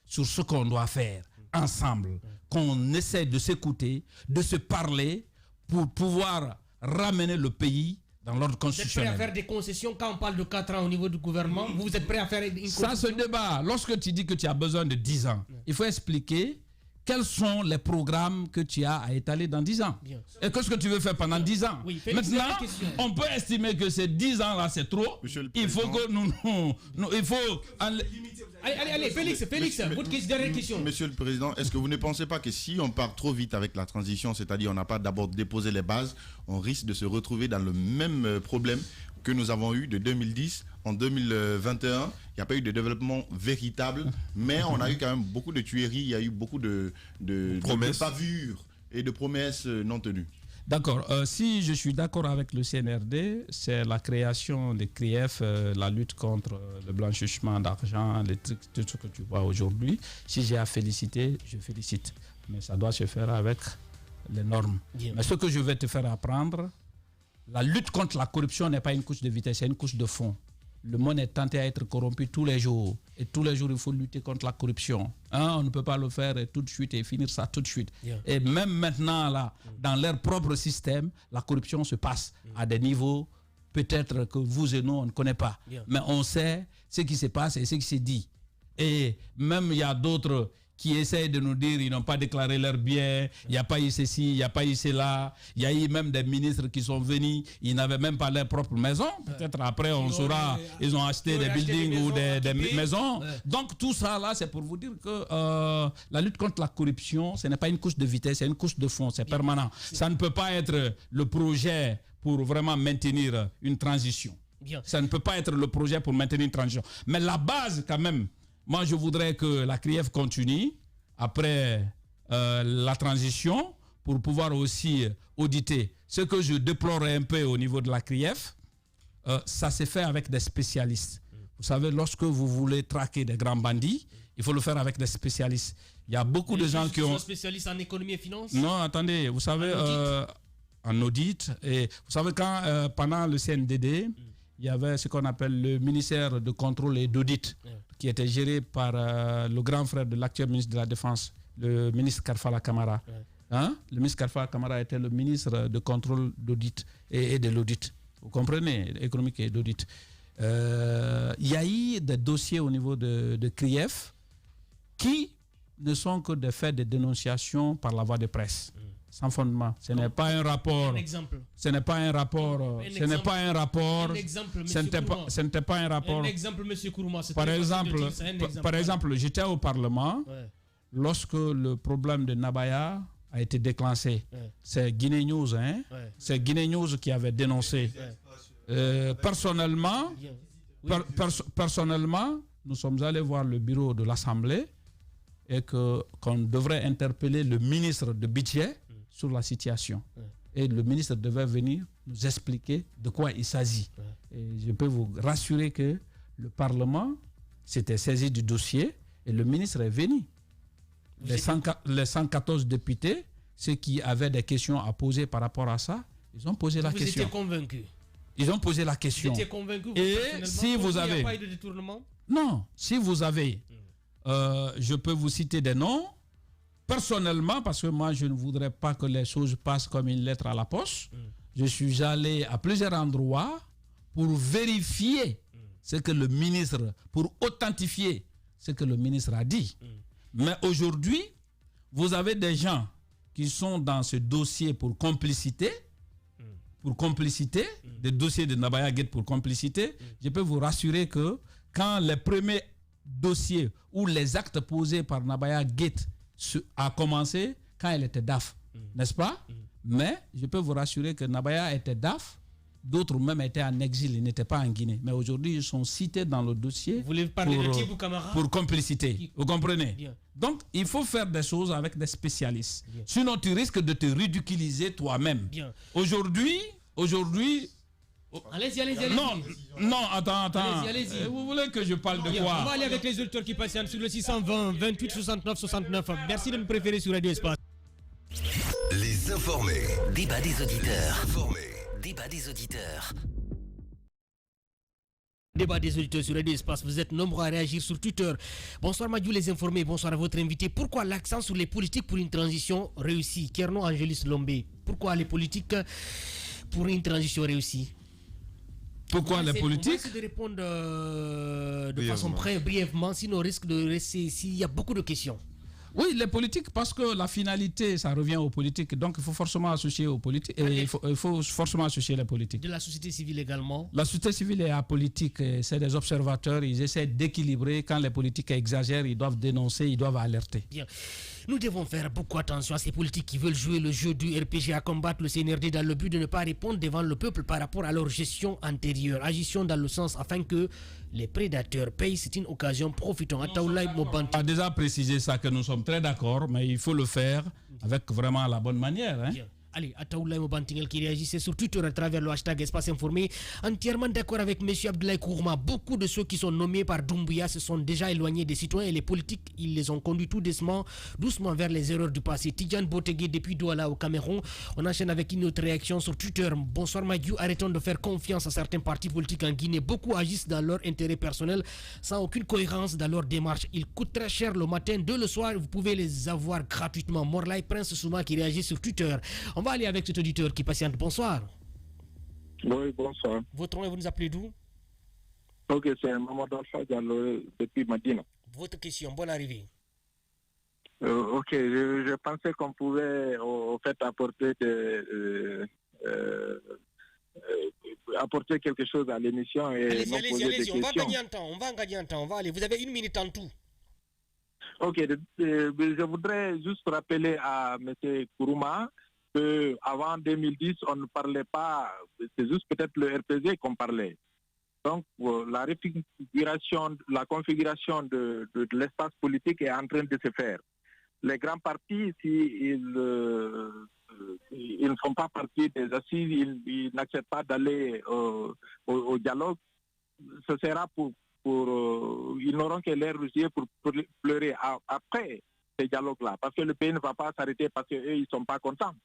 sur ce qu'on doit faire. ensemble, qu'on essaie de s'écouter, de se parler pour pouvoir ramener le pays dans l'ordre constitutionnel. Vous êtes prêt à faire des concessions quand on parle de 4 ans au niveau du gouvernement? Vous êtes prêt à faire une concession? Ça se débat. Lorsque tu dis que tu as besoin de 10 ans, il faut expliquer quels sont les programmes que tu as à étaler dans 10 ans. Bien. Et qu'est-ce que tu veux faire pendant 10 ans? Oui, Félix, maintenant, on peut estimer que ces 10 ans-là, c'est trop. Il faut que nous il faut... Allez, Félix, votre dernière question. Monsieur le Président, est-ce que vous ne pensez pas que si on part trop vite avec la transition, c'est-à-dire on n'a pas d'abord déposé les bases, on risque de se retrouver dans le même problème que nous avons eu de 2010 en 2021, il n'y a pas eu de développement véritable, mais on a eu quand même beaucoup de tueries, il y a eu beaucoup de bavures et de promesses non tenues. D'accord. Si je suis d'accord avec le CNRD, c'est la création des CRIEF, la lutte contre le blanchiment d'argent, tout ce que tu vois aujourd'hui. Si j'ai à féliciter, je félicite. Mais ça doit se faire avec les normes. Bien. Mais ce que je vais te faire apprendre, la lutte contre la corruption n'est pas une couche de vitesse, c'est une couche de fond. Le monde est tenté à être corrompu tous les jours. Et tous les jours, il faut lutter contre la corruption. On ne peut pas le faire tout de suite et finir ça tout de suite. Yeah. Et même maintenant, là, dans leur propre système, la corruption se passe à des niveaux peut-être que vous et nous, on ne connaît pas. Yeah. Mais on sait ce qui se passe et ce qui se dit. Et même il y a d'autres qui essayent de nous dire qu'ils n'ont pas déclaré leurs biens, il n'y a pas eu ceci, il n'y a pas eu cela. Il y a eu même des ministres qui sont venus, ils n'avaient même pas leur propre maison. Peut-être après, on saura, ils ont acheté des buildings ou des maisons. Donc tout ça, là, c'est pour vous dire que la lutte contre la corruption, ce n'est pas une couche de vitesse, c'est une couche de fond, c'est permanent. Ça ne peut pas être le projet pour vraiment maintenir une transition. Ça ne peut pas être le projet pour maintenir une transition. Mais la base, quand même, moi, je voudrais que la CRIEF continue après la transition pour pouvoir aussi auditer. Ce que je déplore un peu au niveau de la CRIEF, ça s'est fait avec des spécialistes. Vous savez, lorsque vous voulez traquer des grands bandits, il faut le faire avec des spécialistes. Il y a beaucoup de gens qui ont... spécialistes en économie et finance? Non, attendez, vous savez, en audit. Et vous savez, quand pendant le CNDD, il y avait ce qu'on appelle le ministère de contrôle et d'audit, qui était géré par le grand frère de l'actuel ministre de la Défense, le ministre Karfala Kamara. Le ministre Karfala Kamara était le ministre de contrôle d'audit et de l'audit. Vous comprenez, économique et d'audit. Il y a eu des dossiers au niveau de CRIEF qui ne sont que des faits de dénonciation par la voie de presse. Sans fondement. Ce n'est pas un rapport. Ce n'est pas un rapport. Ce n'est pas un rapport. Ce n'était pas un rapport. Un exemple, M. Kourouma. Par exemple, j'étais au Parlement lorsque le problème de Nabaya a été déclenché. C'est Guinée News, c'est Guinée News qui avait dénoncé. Personnellement, nous sommes allés voir le bureau de l'Assemblée et qu'on devrait interpeller le ministre de budget sur la situation. Et le ministre devait venir nous expliquer de quoi il s'agit. Et je peux vous rassurer que le Parlement s'était saisi du dossier et le ministre est venu. Les 114 députés, ceux qui avaient des questions à poser par rapport à ça, ils ont posé la question. Vous étiez convaincu? Ils ont posé la question. Vous étiez convaincu? Et si vous avez... Il n'y a pas eu de détournement? Non. Si vous avez... je peux vous citer des noms. Personnellement, parce que moi, je ne voudrais pas que les choses passent comme une lettre à la poste, je suis allé à plusieurs endroits pour vérifier ce que le ministre, pour authentifier ce que le ministre a dit. Mais aujourd'hui, vous avez des gens qui sont dans ce dossier pour complicité, des dossiers de Nabaya Gate pour complicité. Je peux vous rassurer que quand les premiers dossiers ou les actes posés par Nabaya Gate a commencé quand elle était DAF, n'est-ce pas? Mais je peux vous rassurer que Nabaya était DAF, d'autres même étaient en exil, ils n'étaient pas en Guinée. Mais aujourd'hui, ils sont cités dans le dossier pour complicité. Vous comprenez? Bien. Donc, il faut faire des choses avec des spécialistes. Bien. Sinon, tu risques de te ridiculiser toi-même. Aujourd'hui... Allez-y. Non, attends. Allez-y. Vous voulez que je parle de quoi? On va aller avec les auditeurs qui passent sur le 620 28 69 69. Merci de nous préférer sur Radio Espace. Les informés. Débat des auditeurs. Informés. Débat des auditeurs. Débat des auditeurs sur Radio Espace. Vous êtes nombreux à réagir sur Twitter. Bonsoir Madiou les informés. Bonsoir à votre invité. Pourquoi l'accent sur les politiques pour une transition réussie? Kerno Angelis Lombé. Pourquoi les politiques pour une transition réussie? Pourquoi les politiques? On va essayer de répondre de façon brièvement, sinon on risque de rester ici. Il y a beaucoup de questions. Oui, les politiques, parce que la finalité, ça revient aux politiques. Donc, il faut forcément associer aux politiques. Il faut forcément associer les politiques. De la société civile également. La société civile est apolitique. C'est des observateurs. Ils essaient d'équilibrer. Quand les politiques exagèrent, ils doivent dénoncer, ils doivent alerter. Bien. Nous devons faire beaucoup attention à ces politiques qui veulent jouer le jeu du RPG, à combattre le CNRD dans le but de ne pas répondre devant le peuple par rapport à leur gestion antérieure. Agissons dans le sens afin que les prédateurs payent. C'est une occasion. Profitons. On a déjà précisé ça, que nous sommes très d'accord, mais il faut le faire avec vraiment la bonne manière. Hein? Allez, Ataoulaye Mobantingel qui réagissait sur Twitter à travers le hashtag Espace Informé. Entièrement d'accord avec M. Abdoulaye Kourma. Beaucoup de ceux qui sont nommés par Doumbouya se sont déjà éloignés des citoyens et les politiques. Ils les ont conduits tout doucement vers les erreurs du passé. Tidjane Botegué depuis Douala au Cameroun. On enchaîne avec une autre réaction sur Twitter. Bonsoir Madiou, arrêtons de faire confiance à certains partis politiques en Guinée. Beaucoup agissent dans leur intérêt personnel sans aucune cohérence dans leur démarche. Ils coûtent très cher le matin, le soir. Vous pouvez les avoir gratuitement. Morlaï Prince Souma qui réagit sur Twitter. On va aller avec cet auditeur qui patiente. Bonsoir. Oui, bonsoir. Votre nom et vous nous appelez d'où? Ok, c'est Mamadou Alpha Diallo depuis Madina. Votre question, bonne arrivée. Ok, je pensais qu'on pouvait au fait apporter apporter quelque chose à l'émission. Allez-y, on va gagner en temps, on va aller. Vous avez 1 minute en tout. Ok, je voudrais juste rappeler à M. Kourouma qu'avant 2010, on ne parlait pas, c'est juste peut-être le RPG qu'on parlait. Donc, la configuration de l'espace politique est en train de se faire. Les grands partis, s'ils ne font pas partie des assises, ils n'acceptent pas d'aller au dialogue, ce sera ils n'auront que l'air rusé pour pleurer après ces dialogues-là, parce que le pays ne va pas s'arrêter parce qu'eux, ils ne sont pas contents.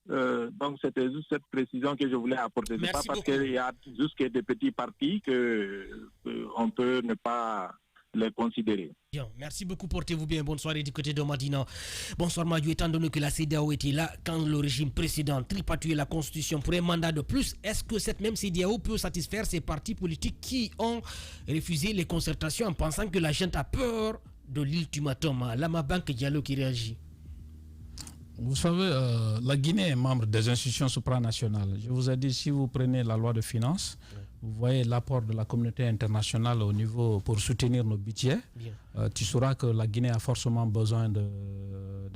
Donc c'était juste cette précision que je voulais apporter. C'est pas parce qu'il y a juste des petits partis qu'on peut ne pas les considérer. Bien, merci beaucoup, portez-vous bien. Bonne soirée du côté de Madina. Bonsoir Madiou, étant donné que la CEDEAO était là quand le régime précédent tripatouillait la constitution pour un mandat de plus, est-ce que cette même CEDEAO peut satisfaire ces partis politiques qui ont refusé les concertations en pensant que la gente a peur de l'ultimatum? Lama Banque Diallo qui réagit. Vous savez, la Guinée est membre des institutions supranationales. Je vous ai dit, si vous prenez la loi de finances, vous voyez l'apport de la communauté internationale au niveau pour soutenir nos budgets. Tu sauras que la Guinée a forcément besoin de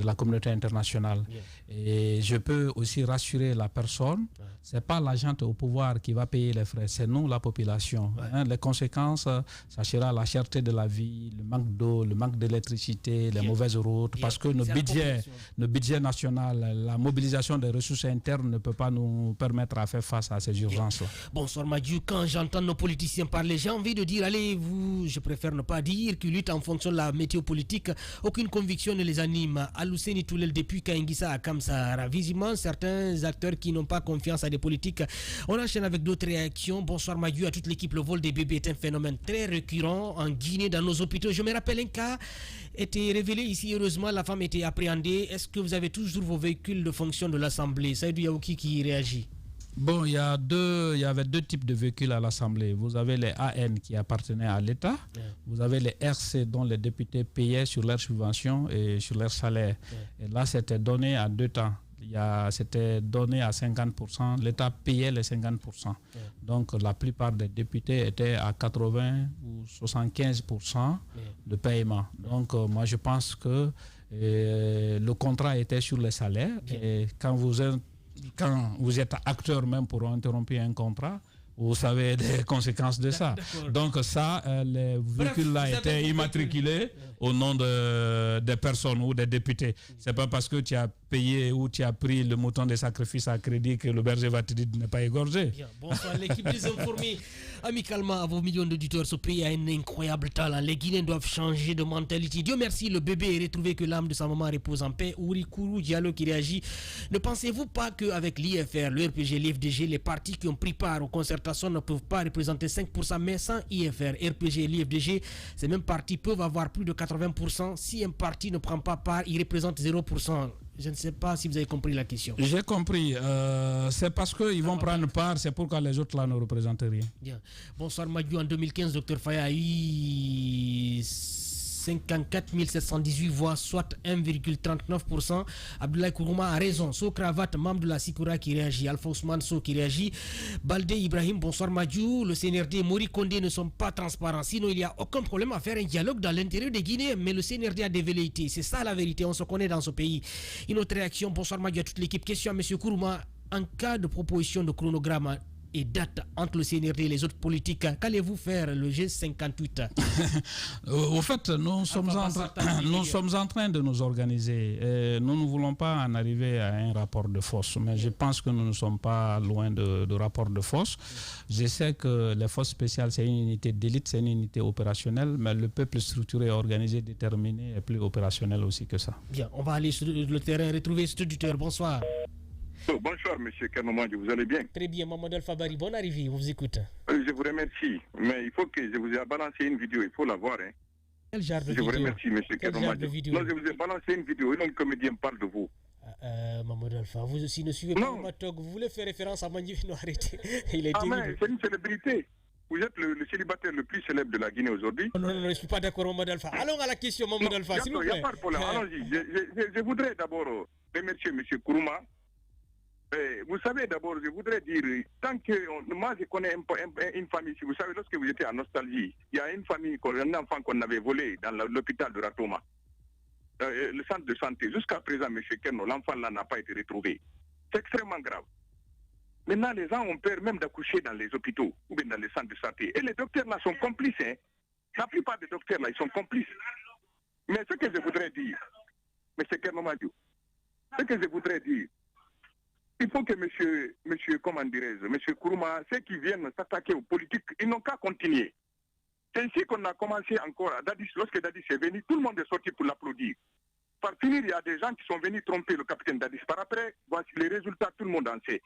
la communauté internationale. Bien. Et je peux aussi rassurer la personne, ce n'est pas l'agent au pouvoir qui va payer les frais, c'est nous, la population. Hein, les conséquences, ça sera la cherté de la vie, le manque d'eau, le manque d'électricité, les mauvaises routes, parce que nos budgets nationaux, la mobilisation des ressources internes ne peut pas nous permettre à faire face à ces urgences-là. Bonsoir Madiou, quand j'entends nos politiciens parler, j'ai envie de dire, allez, je préfère ne pas dire qu'ils luttent en fonction de la météo politique. Aucune conviction ne les anime. Alousseni Toulel depuis Kaingissa à Kamsara. Visiblement, certains acteurs qui n'ont pas confiance à des politiques. On enchaîne avec d'autres réactions. Bonsoir Madiou, à toute l'équipe. Le vol des bébés est un phénomène très récurrent en Guinée, dans nos hôpitaux. Je me rappelle un cas était révélé ici. Heureusement, la femme était appréhendée. Est-ce que vous avez toujours vos véhicules de fonction de l'Assemblée? Saïdou Yaouki qui réagit. Bon, il y avait deux types de véhicules à l'Assemblée. Vous avez les AN qui appartenaient à l'État. Vous avez les RC dont les députés payaient sur leurs subventions et sur leurs salaires. Et là, c'était donné à 2 temps. C'était donné à 50%. L'État payait les 50%. Donc, la plupart des députés étaient à 80 ou 75% de paiement. Donc, moi, je pense que le contrat était sur les salaires. Et quand vous êtes acteur même pour interrompre un contrat, vous savez les conséquences de ça. Donc ça, les véhicules-là étaient immatriculés au nom des personnes ou des députés. C'est pas parce que tu as payé ou tu as pris le mouton de sacrifice à crédit que le berger va te dire de ne pas égorger. Bien. Bonsoir l'équipe des informés. Amicalement à vos millions d'auditeurs, ce pays a un incroyable talent. Les Guinéens doivent changer de mentalité. Dieu merci, le bébé est retrouvé, que l'âme de sa maman repose en paix. Ourikourou Diallo qui réagit. Ne pensez-vous pas qu'avec l'IFR, le RPG, l'IFDG, les partis qui ont pris part aux concertations ne peuvent pas représenter 5%, mais sans IFR, RPG et l'IFDG, ces mêmes partis peuvent avoir plus de 80%. Si un parti ne prend pas part, il représente 0%. Je ne sais pas si vous avez compris la question. J'ai compris. C'est parce qu'ils vont prendre part, c'est pourquoi les autres là ne représentent rien. Bien. Bonsoir Madiou. En 2015, Dr Faya a eu 54 718 voix, soit 1,39%. Abdoulaye Kourouma a raison. So Cravate, membre de la Sikura qui réagit. Alpha Ousmane So qui réagit. Balde Ibrahim, bonsoir Madiou. Le CNRD, Mori Kondé ne sont pas transparents. Sinon, il n'y a aucun problème à faire un dialogue dans l'intérieur des Guinéens. Mais le CNRD a des velléités. C'est ça la vérité. On se connaît dans ce pays. Une autre réaction. Bonsoir Madiou à toute l'équipe. Question à M. Kourouma. En cas de proposition de chronogramme et date entre le CNRD et les autres politiques, qu'allez-vous faire le G58? Au fait, nous sommes en train de nous organiser. Nous ne voulons pas en arriver à un rapport de force, mais je pense que nous ne sommes pas loin de rapport de force. Je sais que les forces spéciales, c'est une unité d'élite, c'est une unité opérationnelle, mais le peuple structuré, organisé, déterminé est plus opérationnel aussi que ça. Bien, on va aller sur le terrain, retrouver cet auditeur. Bonsoir. Bonsoir, monsieur Kanomadji, vous allez bien? Très bien, Mamadou Alphabari, bonne arrivée, on vous écoute. Je vous remercie, mais il faut que je vous ai balancé une vidéo, il faut la voir. Hein. Quel genre de vidéo? vidéo? Je vous remercie, monsieur Kanomadji. Non, je vous ai balancé une vidéo, un comédien parle de vous. Mamadou Alpha, vous aussi ne suivez pas Matog, vous voulez faire référence à Mandji, non, arrêtez. Il est mais c'est une célébrité. Vous êtes le célibataire le plus célèbre de la Guinée aujourd'hui. Non, je ne suis pas d'accord, Mamadou Alpha. Allons à la question, Mamadou Alpha, s'il vous plaît. Il n'y a pas de problème, allons-y. Je voudrais d'abord remercier monsieur Kourouma. Vous savez, d'abord, je voudrais dire, tant que moi je connais une famille, si vous savez, lorsque vous étiez en nostalgie, il y a une famille, un enfant qu'on avait volé dans l'hôpital de Ratoma, le centre de santé. Jusqu'à présent, M. Kerno, l'enfant là n'a pas été retrouvé. C'est extrêmement grave. Maintenant, les gens ont peur même d'accoucher dans les hôpitaux ou bien dans les centres de santé. Et les docteurs là sont complices. Hein. La plupart des docteurs là, ils sont complices. Mais ce que je voudrais dire, M. Kerno Madiou, ce que je voudrais dire, il faut que monsieur comment dirais-je, monsieur Kourouma, ceux qui viennent s'attaquer aux politiques, ils n'ont qu'à continuer. C'est ici qu'on a commencé encore à Dadis. Lorsque Dadis est venu, tout le monde est sorti pour l'applaudir. Par finir, il y a des gens qui sont venus tromper le capitaine Dadis. Par après, voici les résultats, tout le monde en sait.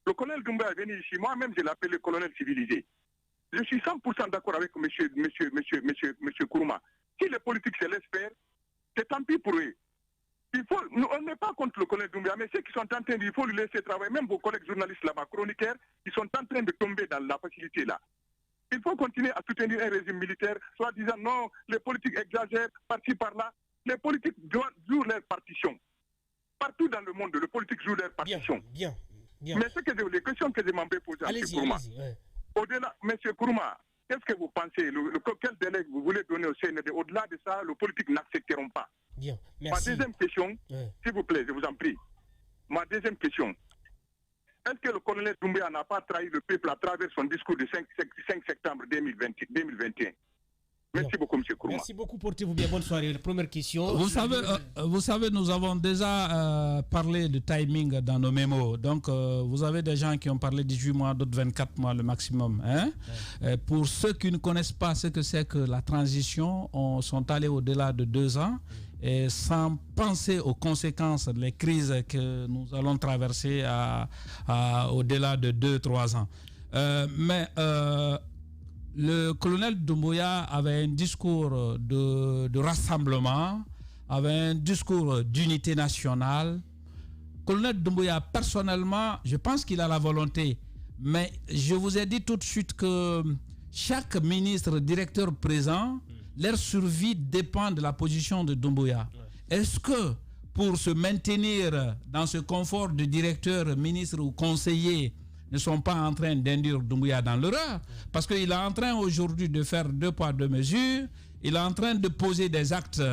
Le colonel Doumbouya est venu ici, moi-même je l'appelle le colonel civilisé. Je suis 100% d'accord avec monsieur Kourouma. Si les politiques se laissent faire, c'est tant pis pour eux. On n'est pas contre le colonel Doumbouya, mais ceux qui sont en train de, il faut lui laisser travailler. Même vos collègues journalistes là-bas, chroniqueurs, ils sont en train de tomber dans la facilité là. Il faut continuer à soutenir un régime militaire, soit disant non, les politiques exagèrent, par-ci par-là. Les politiques jouent leur partition. Partout dans le monde, les politiques jouent leur partition. Bien. Mais les questions que je m'en vais poser à M. Kourouma. Au-delà, M. Kourouma, qu'est-ce que vous pensez? Quel délai vous voulez donner au CND? Au-delà de ça, les politiques n'accepteront pas. Bien, merci. Ma deuxième question, s'il vous plaît, je vous en prie. Ma deuxième question. Est-ce que le colonel Doumbouya n'a pas trahi le peuple à travers son discours du 5 septembre 2021? Merci beaucoup, M. Kourouma. Merci beaucoup, portez-vous bien. Bonne soirée. Première question. Vous savez, nous avons déjà parlé de timing dans nos mémos. Donc, vous avez des gens qui ont parlé 18 mois, d'autres 24 mois le maximum. Hein? Pour ceux qui ne connaissent pas ce que c'est que la transition, sont allés au-delà de 2 ans. Et sans penser aux conséquences des crises que nous allons traverser au-delà de 2-3 ans. Mais le colonel Doumbouya avait un discours de rassemblement, avait un discours d'unité nationale. Colonel Doumbouya, personnellement, je pense qu'il a la volonté. Mais je vous ai dit tout de suite que chaque ministre, directeur présent, leur survie dépend de la position de Doumbouya. Est-ce que pour se maintenir dans ce confort de directeur, ministre ou conseiller, ne sont pas en train d'induire Doumbouya dans l'erreur? Parce qu'il est en train aujourd'hui de faire 2 poids 2 mesures. Il est en train de poser des actes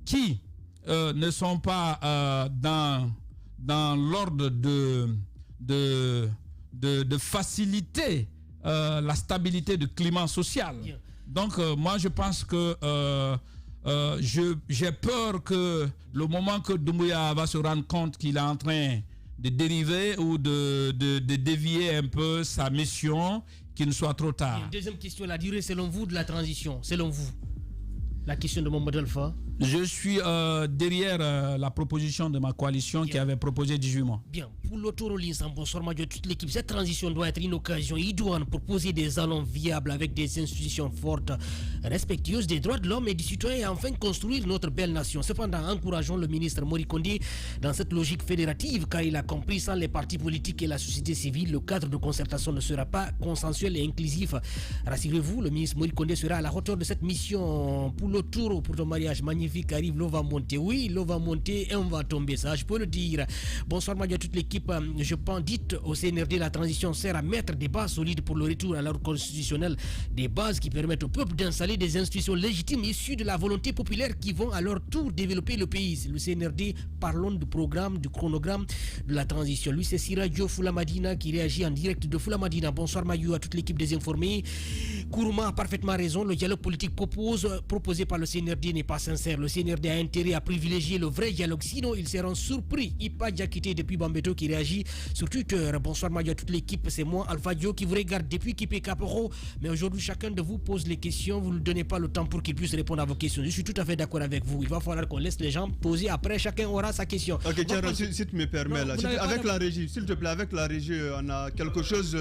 qui ne sont pas dans l'ordre de faciliter la stabilité du climat social. Donc, moi, je pense que j'ai peur que le moment que Doumbouya va se rendre compte qu'il est en train de dériver ou de dévier un peu sa mission, qu'il ne soit trop tard. Une deuxième question, la durée selon vous de la transition, selon vous. La question de Mamadou Alpha. Je suis derrière la proposition de ma coalition qui avait proposé 18 mois. Bien. Pour l'autorolin, bonsoir Madio, toute l'équipe, cette transition doit être une occasion idoine pour poser des jalons viables avec des institutions fortes, respectueuses des droits de l'homme et du citoyen et enfin construire notre belle nation. Cependant, encourageons le ministre Mori Kondé dans cette logique fédérative car il a compris sans les partis politiques et la société civile, le cadre de concertation ne sera pas consensuel et inclusif. Rassurez-vous, le ministre Mori Kondé sera à la hauteur de cette mission. Pour le tour, pour ton mariage magnifique arrive, l'eau va monter. Oui, l'eau va monter et on va tomber, ça je peux le dire. Bonsoir Madio, toute l'équipe. Je pense, dites au CNRD, la transition sert à mettre des bases solides pour le retour à l'ordre constitutionnel, des bases qui permettent au peuple d'installer des institutions légitimes issues de la volonté populaire qui vont à leur tour développer le pays. Le CNRD, parlons du programme, du chronogramme de la transition. Lui, c'est Siradio Fulamadina qui réagit en direct de Fulamadina. Bonsoir Mayou, à toute l'équipe des informés. Kourouma a parfaitement raison. Le dialogue politique proposé par le CNRD n'est pas sincère. Le CNRD a intérêt à privilégier le vrai dialogue, sinon ils seront surpris. Ipa Diakité depuis Bambeto qui réagit sur Twitter. Bonsoir Madio à toute l'équipe, c'est moi Alpha Dio qui vous regarde depuis Kipé Caporo. Mais aujourd'hui chacun de vous pose les questions, vous ne donnez pas le temps pour qu'ils puissent répondre à vos questions. Je suis tout à fait d'accord avec vous. Il va falloir qu'on laisse les gens poser, après chacun aura sa question. Ok, tiens, si tu me permets, non, là, avec la régie, s'il te plaît, avec la régie, on a quelque chose.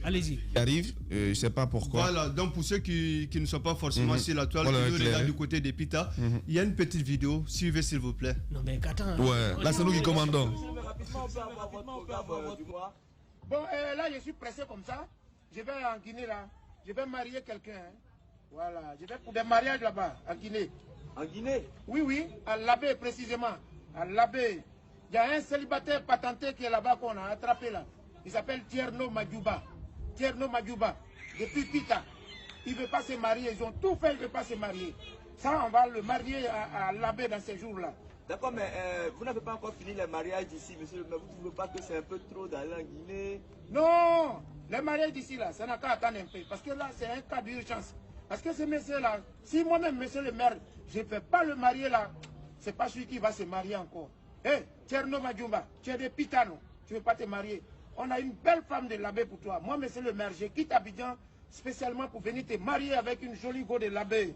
Allez-y. Qui arrive, je ne sais pas pourquoi. Voilà, donc pour ceux qui ne sont pas forcément sur la toile, qui nous regardent du côté des Pita, il y a une petite vidéo, suivez s'il vous plaît. Non mais attends. Ouais, là c'est nous qui commandons. Bon, là je suis pressé comme ça. Je vais en Guinée là. Je vais marier quelqu'un. Hein. Voilà, je vais pour des mariages là-bas, en Guinée. En Guinée? Oui, oui, à Labé précisément. À Labé. Il y a un célibataire patenté qui est là-bas qu'on a attrapé là. Il s'appelle Tierno Madjouba. Tierno Madjouba. Depuis Pita. Il ne veut pas se marier. Ils ont tout fait, il ne veut pas se marier. Ça, on va le marier à Labé dans ces jours-là. D'accord, mais vous n'avez pas encore fini les mariages d'ici, monsieur. Mais vous ne trouvez pas que c'est un peu trop d'aller en Guinée? Non, les mariages d'ici, là, ça n'a qu'à attendre un peu. Parce que là, c'est un cas d'urgence. Parce que ce monsieur-là, si moi-même, monsieur le maire, je ne fais pas le marier là, c'est pas celui qui va se marier encore. Hé, Tierno Madjumba, tu es de Pitano, tu ne veux pas te marier. On a une belle femme de Labé pour toi. Moi, monsieur le maire, je quitte Abidjan spécialement pour venir te marier avec une jolie go de Labé.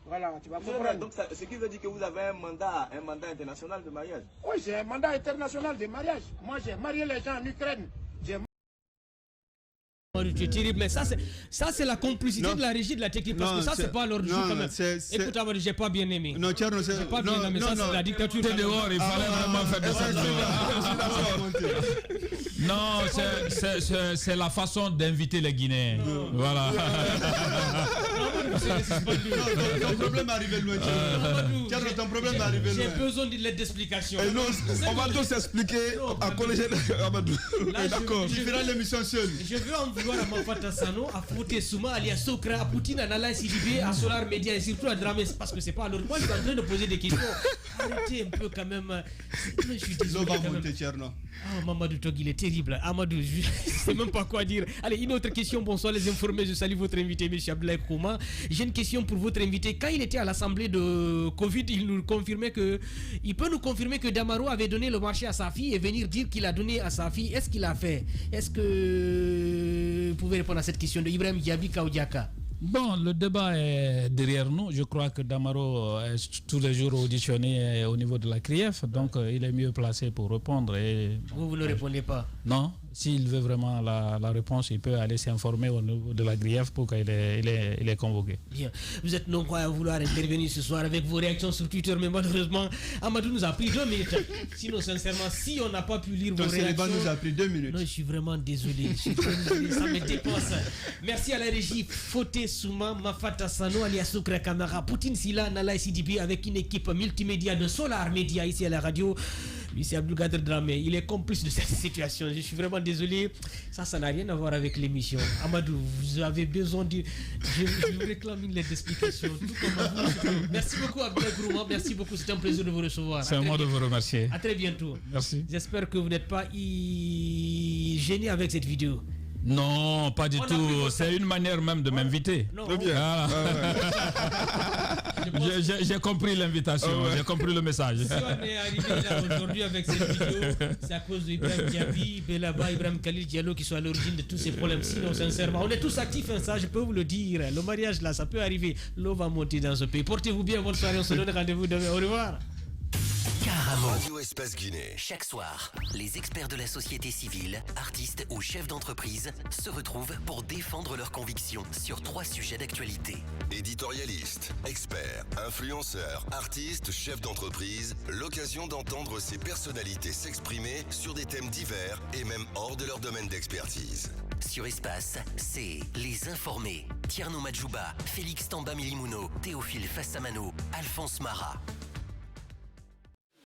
Voilà, tu vas comprendre. Donc, ce qui veut dire que vous avez un mandat international de mariage? Oui, j'ai un mandat international de mariage. Moi, j'ai marié les gens en Ukraine. Tu es terrible, mais ça c'est la complicité de la régie de la technique, parce que ça c'est pas l'ordre du jour quand même. Écoute, j'ai pas bien aimé. Non, Tierno, j'ai pas bien aimé, ça c'est la dictature. T'es dehors, il fallait vraiment faire de ça. Non, c'est la façon d'inviter les Guinéens. Voilà. Ton problème est arrivé loin. Ton problème est arrivé loin. J'ai besoin de l'aide d'explication. On va tous expliquer à collège Amadou. D'accord. Tu feras l'émission seule. Je veux en vouloir à Mafata Sano, à Fouté Souma, alias Sokra, à Poutine, à Nala Sidibé, à Solar Media et surtout à Dramé, parce que c'est pas à leur point, je suis en train de poser des questions. Arrêtez un peu quand même. Je suis désolé. Ah, Mamadou Tog, il est terrible. Amadou, je sais même pas quoi dire. Allez, une autre question. Bonsoir les informés. Je salue votre invité, M. Abdoulaye Kouma. J'ai une question pour votre invité. Quand il était à l'assemblée de Covid, il peut nous confirmer que Damaro avait donné le marché à sa fille et venir dire qu'il a donné à sa fille. Est-ce qu'il a fait? Est-ce que vous pouvez répondre à cette question de Ibrahim Diaby Kaoudiaka? Bon, le débat est derrière nous. Je crois que Damaro est tous les jours auditionné au niveau de la CRIEF, donc il est mieux placé pour répondre. Et, vous ne répondez pas? Non. S'il veut vraiment la réponse, il peut aller s'informer au niveau de la CRIEF pour qu'il est convoqué. Bien. Vous êtes nombreux à vouloir intervenir ce soir avec vos réactions sur Twitter, mais malheureusement, Amadou nous a pris 2 minutes. Sinon, sincèrement, si on n'a pas pu lire vos réactions... nous a pris 2 minutes. Non, je suis vraiment désolé. Ça me dépasse. Merci à la régie Fouté Souma, Mafata Sano, alias Soukra Kamara, Poutine Sila, Nala Sidibi, avec une équipe multimédia de Solar Media ici à la radio. Lui, c'est Abdoukader Dramé. Il est complice de cette situation. Je suis vraiment désolé. Ça n'a rien à voir avec l'émission. Amadou, vous avez besoin de... Je vous réclame une lettre d'explication. Tout comme vous. Merci beaucoup, Abdoulaye Kourouma. Merci beaucoup. C'est un plaisir de vous recevoir. C'est à moi de vous remercier. À très bientôt. Merci. J'espère que vous n'êtes pas gêné avec cette vidéo. Non, pas du tout. C'est une manière même de m'inviter. Non. Très bien. Ah. J'ai compris l'invitation, j'ai compris le message. Si on est arrivé là aujourd'hui avec cette vidéo, c'est à cause d'Ibrahim Diaby, Belaba, Ibrahim Khalil Diallo qui sont à l'origine de tous ces problèmes. Sinon, sincèrement, on est tous actifs, hein, ça je peux vous le dire. Le mariage là, ça peut arriver. L'eau va monter dans ce pays. Portez-vous bien, bonne soirée, on se donne rendez-vous demain. Au revoir. Caramo. Radio Espace Guinée. Chaque soir, les experts de la société civile, artistes ou chefs d'entreprise se retrouvent pour défendre leurs convictions sur 3 sujets d'actualité. Éditorialistes, experts, influenceurs, artistes, chefs d'entreprise, l'occasion d'entendre ces personnalités s'exprimer sur des thèmes divers et même hors de leur domaine d'expertise. Sur Espace, c'est Les Informés. Tierno Madjouba, Félix Tamba Milimuno, Théophile Fassamano, Alphonse Marat.